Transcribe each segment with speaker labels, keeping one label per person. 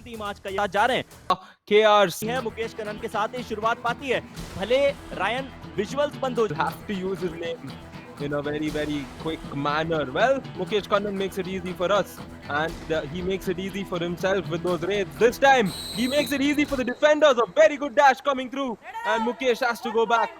Speaker 1: की टीम आज का जा रहे हैं। KRC है मुकेश कन्नन के साथ ही शुरुआत पाती है, भले रायन विजुअल्स बंद हो
Speaker 2: have to use his name in a very quick manner. Well, Mukesh Kannan makes it easy for us, and he makes it easy for himself with those raids. This time, he makes it easy for the defenders. A very good dash coming through, and Mukesh has to go back.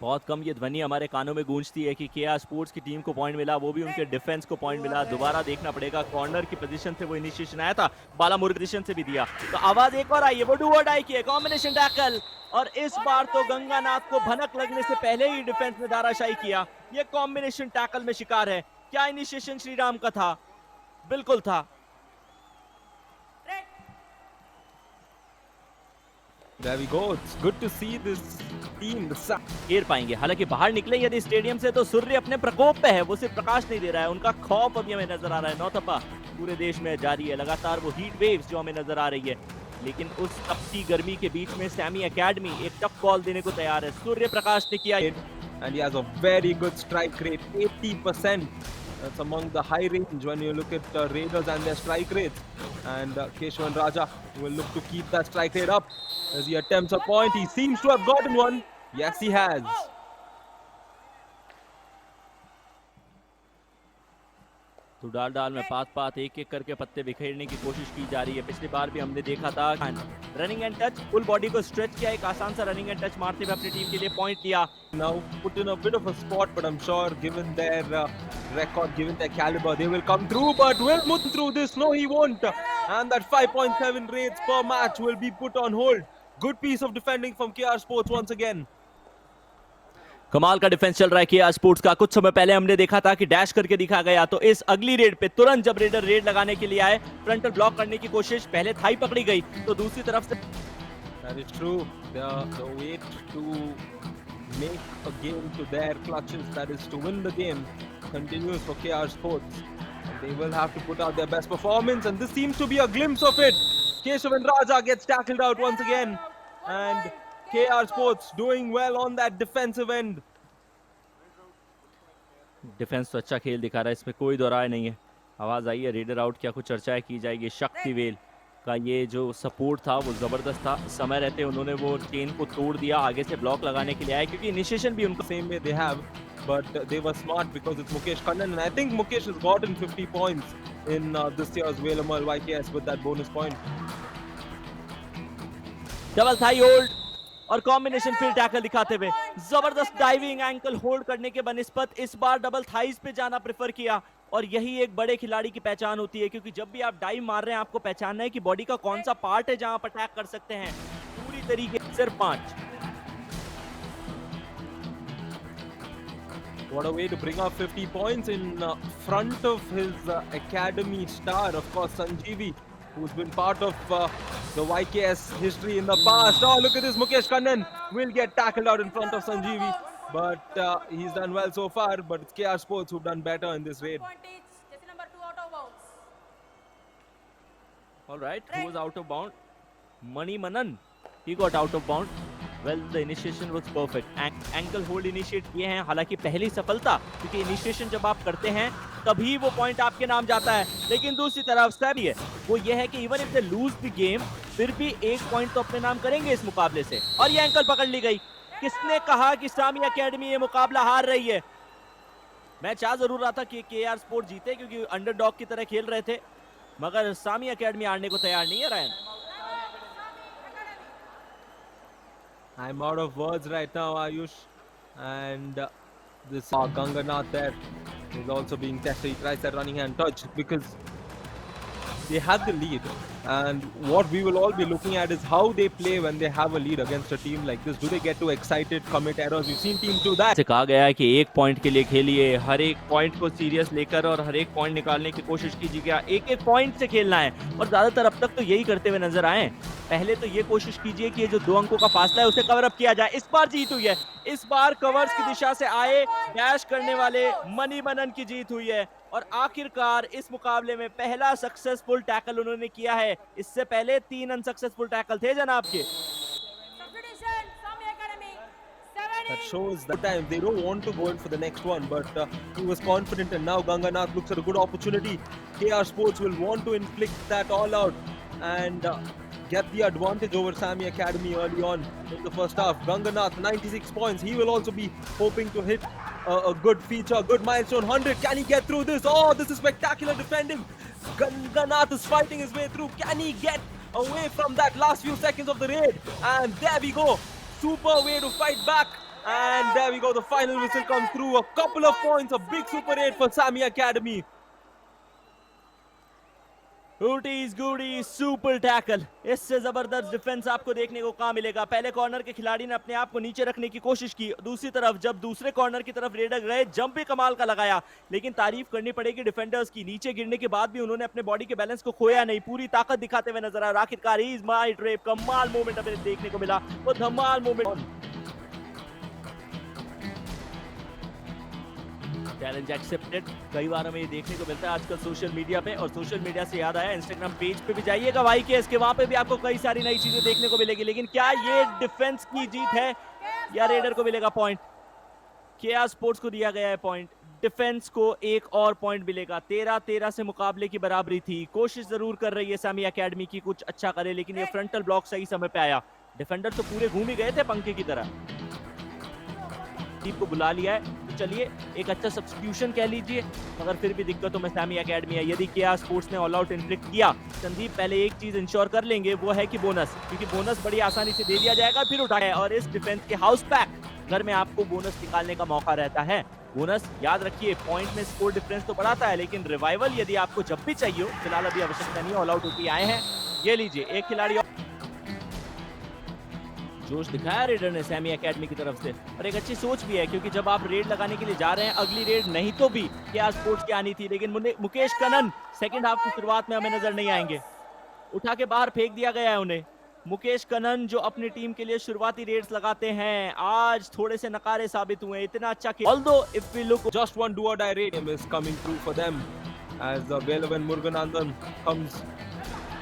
Speaker 1: बहुत कम ये ध्वनि हमारे कानों में गूंजती है कि K R sports की team को पॉइंट मिला, वो भी उनके डिफेंस को पॉइंट मिला। दोबारा देखना पड़ेगा, कॉर्नर की पोजीशन से वो इनिशिएशन आया था, बालामुर पोजीशन से भी दिया, तो आवाज एक और आई है, वो डू और डाई की है, कॉम्बिनेशन टैकल, और इस बार तो गंगानाथ को भनक लगने से पहले ही डिफेंस में दाराशाही किया। ये कॉम्बिनेशन टैकल में शिकार है। क्या इनिशिएशन श्रीराम का था? बिल्कुल था।
Speaker 2: There we go. It's good to see this team.
Speaker 1: घेर पाएंगे, हालांकि बाहर निकले यदि स्टेडियम से तो सूर्य अपने प्रकोप पे है, वो सिर्फ प्रकाश नहीं दे रहा है, उनका खौफ अभी हमें नजर आ रहा है। नौतपा पूरे देश में जारी है, लगातार वो हीट वेव्स जो हमें नजर आ रही है, लेकिन उस तपती गर्मी के बीच में सैमी एकेडमी एक टफ बॉल देने को तैयार है। सूर्य प्रकाश ने किया,
Speaker 2: and he has a very good strike rate, 80%. That's among the high range when you look at Raiders and their strike rates. And Keshavan Raja will look to keep that strike rate up as he attempts a point. He seems to have gotten one. Yes, he has.
Speaker 1: तो डाल में पात एक एक करके पत्ते बिखेरने की कोशिश की जा रही है। पिछली बार भी हमने देखा था, running and touch, full body को स्ट्रेच किया, एक आसान सा रनिंग एंड टच मारते हुए अपनी टीम के लिए पॉइंट लिया।
Speaker 2: Now put in a bit of a spot, but I'm sure given their record, given their caliber, they will come through. But will Mut through this? No, he won't. And that 5.7 rates per match will be put on hold. Good piece of defending from KR Sports once again.
Speaker 1: कमाल का defence चल रहा है K R sports का। कुछ समय पहले हमने देखा था कि डैश करके दिखा गया, तो इस अगली रेड पे तुरंत जब रेडर रेड लगाने के लिए आए, फ्रंटल ब्लॉक करने की कोशिश, पहले थाई पकड़ी गई तो दूसरी तरफ से
Speaker 2: That is true. The wait to make a game to their clutches, that is to win the game, continues for KR Sports. And they will have to put out their best performance, and this seems to be a glimpse of it. Keshavan Raja gets tackled out once again, and KR Sports doing well on that defensive end.
Speaker 1: Defence तो अच्छा खेल दिखा रहा है, इसमें कोई दो राय नहीं है। आवाज आई है रेडर आउट, क्या कुछ चर्चाएं की जाएगी। शक्तिवेल का ये जो सपोर्ट था वो जबरदस्त था, समय रहते उन्होंने वो चेन को तोड़ दिया, आगे से ब्लॉक लगाने के लिए आए, क्योंकि इनिशिएशन भी उनको
Speaker 2: Same way they have, but they were smart because it's Mukesh Kannan, and I think Mukesh has gotten 50 points in this year's Velamal YKS with that bonus point.
Speaker 1: Double thigh hold और combination फिर tackle दिखाते हुए जबरदस्त diving ankle hold करने के बनिस्बत इस बार double thighs पे जाना प्रेफर किया, और यही एक बड़े खिलाड़ी की पहचान होती है, क्योंकि जब भी आप डाइव मार रहे हैं आपको पहचानना है कि बॉडी का कौन सा पार्ट है जहां आप अटैक कर सकते हैं। पूरी तरीके से सिर्फ 5।
Speaker 2: What a way to bring up 50 points in front of his academy star, of course, Sanjeevi, who's been part of the YKS history in the past. Oh, look at this, Mukesh Kannan will get tackled out in front of Sanjeevi, but he's done well so far, but it's KR Sports who've done better in this raid.
Speaker 1: All right, who was out of bound? Mani Manan, he got out of bound. Well, the initiation was perfect. Ankle hold initiate किए हैं, हालांकि पहली सफलता, क्योंकि initiation जब आप करते हैं तभी वो पॉइंट आपके नाम जाता है, लेकिन दूसरी तरफ से भी है वो ये है कि even if they lose the game, फिर भी एक पॉइंट तो अपने नाम करेंगे इस मुकाबले से। और ये एंकल पकड़ ली गई। किसने कहा कि सामी एकेडमी ये मुकाबला हार रही है? मैं चाह जरूर रहा था कि केआर स्पोर्ट जीते, क्योंकि अंडरडॉग की तरह खेल रहे थे, मगर सामी एकेडमी हारने को तैयार नहीं है। Ryan,
Speaker 2: I'm out of words right now, Ayush, and this Ganganath there is also being tested. He tries that running hand touch because they have the lead, and what we will all be looking at is how they play when they have a lead against a team like this. Do they get too excited, commit errors? We've seen teams do that.
Speaker 1: से कहा गया है कि एक point के लिए खेलिए, हर एक पॉइंट को सीरियस लेकर और हर एक पॉइंट निकालने की कोशिश कीजिएगा, एक एक पॉइंट से खेलना है, और ज्यादातर अब तक तो यही करते हुए नजर आए। पहले तो ये कोशिश कीजिए कि ये जो 2 अंकों का फासला है उसे कवर अप किया जाए। इस बार जीत हुई है, इस बार कवर्स की दिशा से आए डैश करने वाले मनी मनन की जीत हुई है, और आखिरकार इस मुकाबले में पहला सक्सेसफुल टैकल उन्होंने किया है। इससे पहले 3 अनसक्सेसफुल टैकल थे जनाब के।
Speaker 2: That shows that time they don't want to go in for the next one, but he was confident, and now Ganganath looks at a good opportunity KR Sports will want to inflict that all out and get the advantage over Sami Academy early on in the first half. Ganganath, 96 points. He will also be hoping to hit a good feature, a good milestone. 100. Can he get through this? Oh, this is spectacular defending. Ganganath is fighting his way through. Can he get away from that last few seconds of the raid? And there we go. Super way to fight back. And there we go. The final whistle comes through. A couple of points. A big super raid for Sami Academy.
Speaker 1: Goodies, goodies, super tackle. इससे जबरदस्त defence आपको देखने को कहां मिलेगा। पहले corner के खिलाड़ी ने अपने आप को नीचे रखने की कोशिश की, दूसरी तरफ जब दूसरे कॉर्नर की तरफ रेडर गए, जंप भी कमाल का लगाया, लेकिन तारीफ करनी पड़ेगी डिफेंडर्स की। नीचे गिरने के बाद भी उन्होंने अपने बॉडी के बैलेंस को खोया नहीं, पूरी ताकत दिखाते हुए नजर आया। आखिरकार इज माय ड्रेप कमाल मोमेंट हमें देखने को मिला, वो धमाल मोमेंट। Challenge accepted. कई बार हमें ये देखने को मिलता है आजकल सोशल मीडिया पे, और सोशल मीडिया से याद आया, इंस्टाग्राम पेज पे भी जाइएगा भाई के इसके, वहां पे भी आपको कई सारी नई चीजें देखने को मिलेगी। लेकिन क्या ये डिफेंस की जीत है या रेडर को मिलेगा पॉइंट? केआर स्पोर्ट्स को दिया गया है पॉइंट, डिफेंस को एक और पॉइंट मिलेगा। 13-13 से मुकाबले की बराबरी थी। कोशिश जरूर कर रही है सामी एकेडमी की कुछ अच्छा करे, लेकिन ये फ्रंटल ब्लॉक सही समय पे आया। डिफेंडर तो पूरे घूम ही गए थे पंखे की तरह। टीम को बुला लिया है तो चलिए एक अच्छा सब्स्टिट्यूशन कह लीजिए, मगर फिर भी दिक्कतों में सामी एकेडमी है। यदि केआर स्पोर्ट्स ने ऑल आउट इन्फ्लिक्ट किया, संदीप पहले एक चीज इंश्योर कर लेंगे, वो है कि बोनस, क्योंकि बोनस बड़ी आसानी से दे दिया जाएगा फिर उठाया। और इस डिफेंस के हाउस पैक घर में आपको बोनस निकालने का मौका रहता है। बोनस याद रखिए पॉइंट में स्कोर डिफरेंस तो बढ़ाता है, लेकिन रिवाइवल यदि आपको जब भी चाहिए हो, फिलहाल अभी आवश्यकता नहीं है, ऑल आउट होकर आए हैं। ये लीजिए एक खिलाड़ी। जोश दिखाया रेडर ने सामी एकेडमी की तरफ से, और एक अच्छी सोच भी है, क्योंकि जब आप रेड लगाने के लिए जा रहे हैं, अगली रेड नहीं तो भी क्या स्पोर्ट्स की आनी थी, लेकिन मुकेश कनन सेकंड हाफ की शुरुआत में हमें नजर नहीं आएंगे। उठा के बाहर फेंक दिया गया है उन्हें। मुकेश कनन जो अपनी टीम के लिए शुरुआती रेड्स लगाते हैं, आज थोड़े से नकारे साबित हुए। इतना अच्छा खेल, although if we look,
Speaker 2: just one do or die raid is coming through for them as the Velavan Muruganandan comes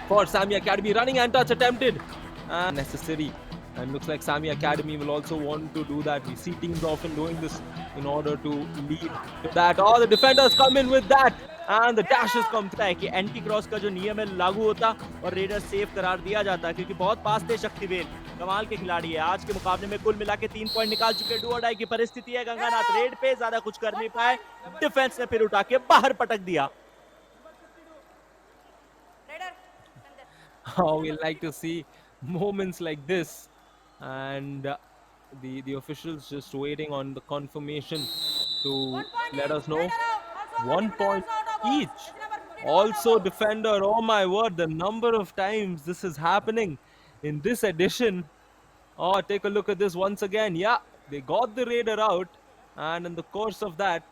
Speaker 2: for Sami Academy. Running and touch attempted and necessary. And looks like Sami Academy will also want to do that. We see teams often doing this in order to lead to that. Oh, the defenders come in with that. And the dashes come through.
Speaker 1: है कि anti cross का जो नियम है लागू होता और raider safe करार दिया जाता, क्योंकि बहुत पास थे शक्तिवेल। कमाल के खिलाड़ी है। आज के मुकाबले में कुल मिला के 3 पॉइंट निकाल चुके। डू और डाई की परिस्थिति है। गंगानाथ रेड पे ज्यादा कुछ कर नहीं पाए, डिफेंस ने फिर उठा के बाहर पटक दिया।
Speaker 2: Oh, we like to see moments like this. And the officials just waiting on the confirmation to let us know 1 point each. Also defender, oh my word, the number of times this is happening in this edition. Oh, take a look at this once again. Yeah, they got the raider out, and in the course of that,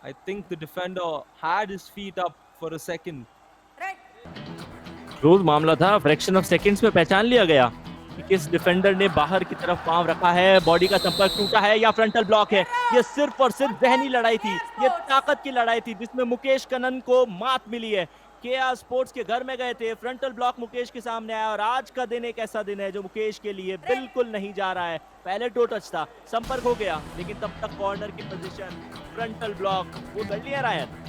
Speaker 2: I think the defender had his feet up for a second.
Speaker 1: Close मामला था, fraction of seconds में पहचान लिया गया कि किस defender ने बाहर की तरफ पांव रखा है, बॉडी का संपर्क टूटा है या फ्रंटल ब्लॉक है। ये सिर्फ और सिर्फ जहनी लड़ाई थी, ये ताकत की लड़ाई थी, जिसमें मुकेश कनन को मात मिली है। केआर स्पोर्ट्स के घर में गए थे, फ्रंटल ब्लॉक मुकेश के सामने आया, और आज का दिन एक ऐसा दिन है जो मुकेश के लिए बिल्कुल नहीं जा रहा है। पहले टो टच था, संपर्क हो गया, लेकिन तब तक कॉर्नर की पोजीशन, फ्रंटल ब्लॉक वो कर लिया रायत।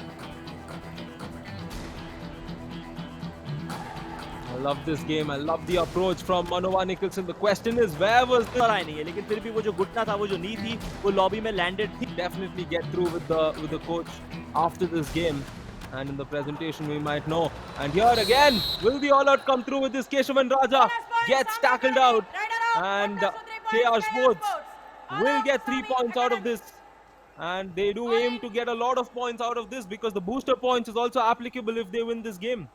Speaker 2: I love this game. I love the approach from Manova Nicholson. The question is, where was this?
Speaker 1: नहीं है, लेकिन फिर भी वो जो घुटना था, वो जो नी थी, वो लॉबी में लैंडेड थी।
Speaker 2: Definitely get through with the coach after this game, and in the presentation we might know. And here again, will the all-out come through with this? Keshavan Raja gets tackled out, and KR Sports will get 3 points out of this. And they do aim to get a lot of points out of this, because the booster points is also applicable if they win this game.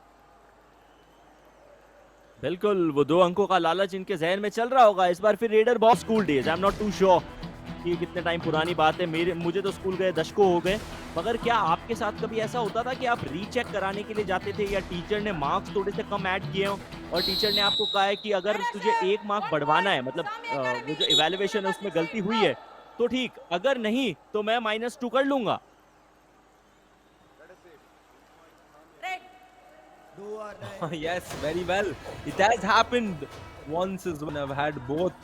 Speaker 1: बिल्कुल, वो 2 अंकों का लालच इनके जहन में चल रहा होगा। इस बार फिर रेडर बहुत school days, I am not too sure कि कितने टाइम पुरानी बात है। मुझे तो स्कूल गए दशकों हो गए, मगर क्या आपके साथ कभी ऐसा होता था कि आप रीचेक कराने के लिए जाते थे, या टीचर ने मार्क्स थोड़े से कम ऐड किए हों और टीचर ने आपको कहा है कि अगर तुझे 1 मार्क बढ़वाना है, मतलब वो जो इवैल्यूएशन है उसमें गलती हुई है तो ठीक, अगर नहीं तो मैं -2 कर लूंगा।
Speaker 2: Yes, very well. It has happened once as when I've had both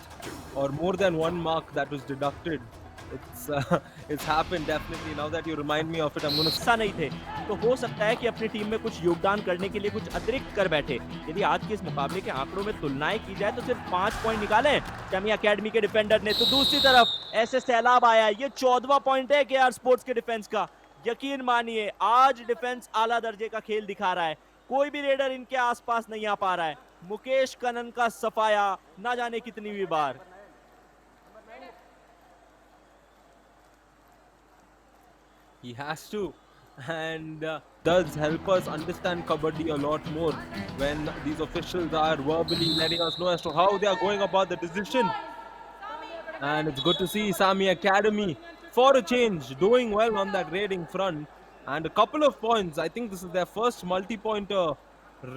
Speaker 2: or more than 1 mark that was deducted. It's happened definitely. Now that you remind me of it, I'm gonna.
Speaker 1: नहीं थे तो हो सकता है कि अपनी team में कुछ योगदान करने के लिए कुछ अतिरिक्त कर बैठे। यदि आज के इस मुकाबले के आंकड़ों में तुलनाएं की जाए तो सिर्फ 5 पॉइंट निकाले शमी एकेडमी के डिफेंडर ने, तो दूसरी तरफ ऐसे सैलाब आया। ये 14वां पॉइंट है केआर स्पोर्ट्स के डिफेंस का। यकीन मानिए आज डिफेंस आला दर्जे का खेल दिखा रहा है। कोई भी रेडर इनके आसपास नहीं आ पा रहा है। मुकेश कनन का सफाया ना जाने कितनी भी बार।
Speaker 2: He has to, and does help us understand kabaddi a lot more when these officials are verbally letting us know as to how they are going about the decision. And it's good to see Sami Academy for a change doing well on that raiding front, and a couple of points. I think this is their first multi-pointer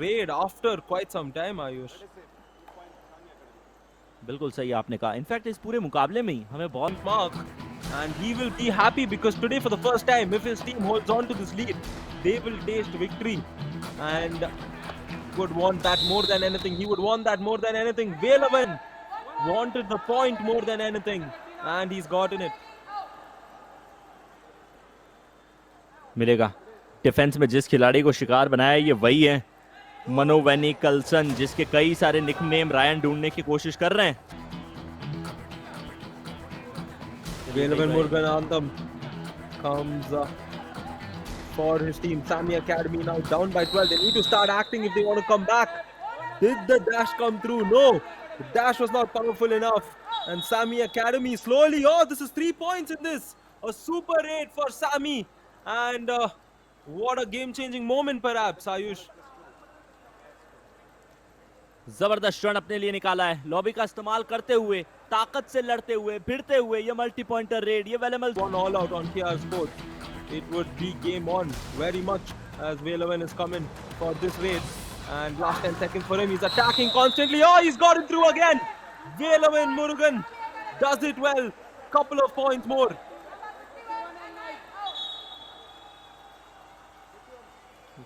Speaker 2: raid after quite some time, Ayush.
Speaker 1: बिल्कुल सही आपने कहा। In fact इस पूरे मुकाबले में ही हमें बहुत
Speaker 2: Mark, and he will be happy because today for the first time, if his team holds on to this lead, they will taste victory, and would want that more than anything. He would want that more than anything. Velavan wanted the point more than anything, and he's gotten it.
Speaker 1: मिलेगा। Defence में जिस खिलाड़ी को शिकार बनाया ये वही है, मनोवैनी कल्सन, जिसके कई सारे निकनेम रायन ढूंढने की कोशिश कर रहे हैं।
Speaker 2: Velavan Murugan Anthem comes for his team. Sami Academy now down by 12. They need to start acting if they want to come back. Did the dash come through? No. The dash was not powerful enough. And Sami Academy slowly. Oh, this is 3 points in this. A super raid for Sami. And what a game-changing moment, perhaps, Ayush.
Speaker 1: जबरदस्त run अपने लिए निकाला है, lobby का इस्तेमाल करते हुए, ताकत से लड़ते हुए, भिड़ते हुए। ये मल्टी पॉइंटर रेड, ये वेलेमल
Speaker 2: One all out on KR Sports. It would be game on very much as Velavan is coming for this raid. And last 10 seconds for him. He's attacking constantly. Oh, he's got it through again. Velavan Murugan does it well. Couple of points more.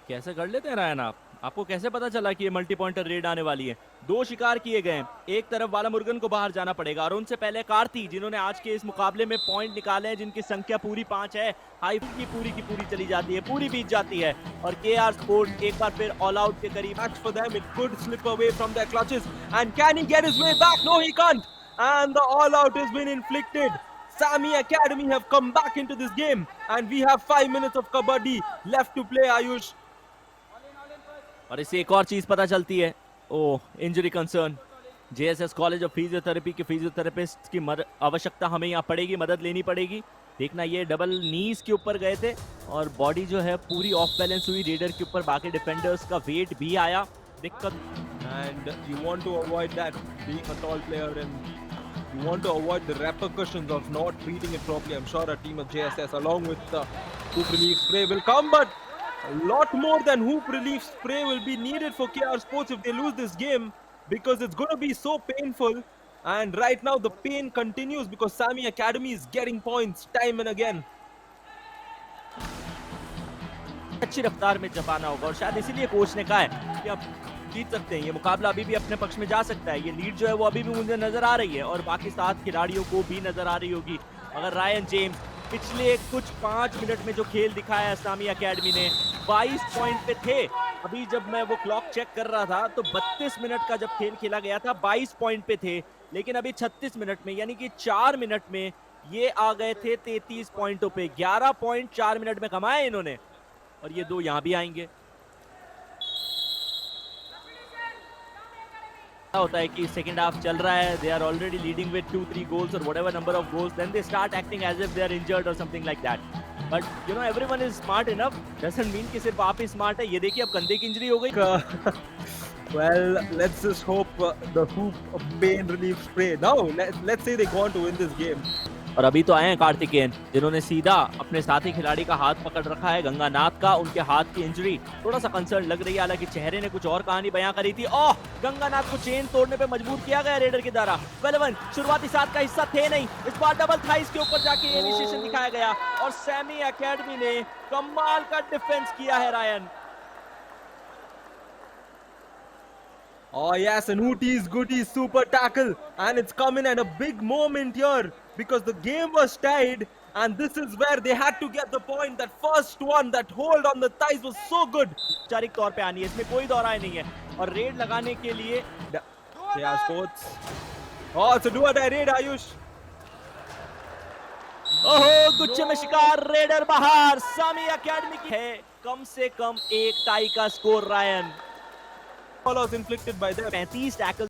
Speaker 1: कैसे कर लेते हैं Ryan आप? आपको कैसे पता चला कि ये मल्टी पॉइंटर रेड आने वाली है? 2 शिकार किए गए हैं। एक तरफ वाला मुर्गन को बाहर जाना पड़ेगा और उनसे पहले कार्ती, जिन्होंने आज के इस मुकाबले में पॉइंट निकाले हैं, जिनकी संख्या पूरी 5 है। हाई की पूरी चली जाती है, पूरी बीत जाती है और केआर स्पोर्ट्स एक बार फिर ऑल आउट के करीब।
Speaker 2: Match for them. It could slip away from their clutches. And can he get his way back? No, he can't. And the all out has been inflicted. Sami Academy have come back into this game. And we have 5 minutes of kabaddi left to play, Ayush.
Speaker 1: और इससे एक और चीज पता चलती है, oh injury concern. JSS college of physiotherapy के physiotherapist की आवश्यकता हमें यहाँ पड़ेगी, मदद लेनी पड़ेगी। देखना ये डबल नीज के ऊपर गए थे और बॉडी जो है पूरी ऑफ बैलेंस हुई रेडर के ऊपर, बाकी डिफेंडर्स का वेट भी आया। दिक्कत
Speaker 2: And you want to avoid that, being a tall player, and you want to avoid the repercussions of not treating it properly. I'm sure a team of JSS along with the hoop relief spray will come, but a lot more than hoop relief spray will be needed for KR Sports if they lose this game, because it's going to be so painful. And right now the pain continues because Sami Academy is getting points time and again.
Speaker 1: अच्छी रफ्तार में जपाना होगा और शायद इसीलिए coach ने कहा है कि अब जीत सकते हैं, ये मुकाबला अभी भी अपने पक्ष में जा सकता है। ये लीड जो है वो अभी भी मुझे नजर आ रही है और बाकी 7 खिलाड़ियों को भी नजर आ रही होगी। अगर रायन जेम्स पिछले कुछ 5 मिनट में जो खेल दिखाया है सामी एकेडमी ने, 22 पॉइंट पे थे। अभी जब मैं वो क्लॉक चेक कर रहा था तो 32 मिनट का जब खेल खेला गया था 22 पॉइंट पे थे, लेकिन अभी 36 मिनट में यानी कि 4 मिनट में ये आ गए थे 33 पॉइंटों पे। 11 पॉइंट 4 मिनट में कमाए इन्होंने और ये 2 यहाँ भी आएंगे। होता है कि सेकंड हाफ चल रहा है, they are already leading with 2-3 goals और whatever number of goals, then they start acting as if they are injured और something like that. But you know everyone is smart enough, doesn't mean कि सिर्फ आप ही smart है। ये देखिए अब कंधे की इंजरी हो गई।
Speaker 2: Well, let's just hope the hoop pain relief spray. Now, let's say they go on to win this game.
Speaker 1: और अभी तो आए हैं कार्तिकेयन, जिन्होंने सीधा अपने साथी खिलाड़ी का हाथ पकड़ रखा है, गंगानाथ का। उनके हाथ की इंजरी थोड़ा सा कंसर्न लग रही है, हालांकि चेहरे ने कुछ और कहानी बयां करी थी। ओह, गंगानाथ को चेन तोड़ने पे मजबूर किया गया रेडर के द्वारा। वेलेवन शुरुआती 7 का हिस्सा थे नहीं, इस बार डबल थाइस के ऊपर जाके इनिशिएशन दिखाया गया और सैमी एकेडमी ने कमाल का डिफेंस किया है Ryan.
Speaker 2: Oh yes, an Ooties Goodies super tackle, and it's coming at a big moment here because the game was tied And this is where they had to get the point. That first one, that hold on the thighs was so good.
Speaker 1: औपचारिक तौर पे आनी है, इसमें कोई दौराय नहीं है और रेड लगाने के लिए
Speaker 2: KR Sports. Oh, it's a do or die raid, Ayush.
Speaker 1: ओहो गुच्छे में शिकार, रेडर बाहर। सामी एकेडमी की है कम से कम एक टाई का score. Ryan
Speaker 2: All was inflicted by them.
Speaker 1: 35 tackle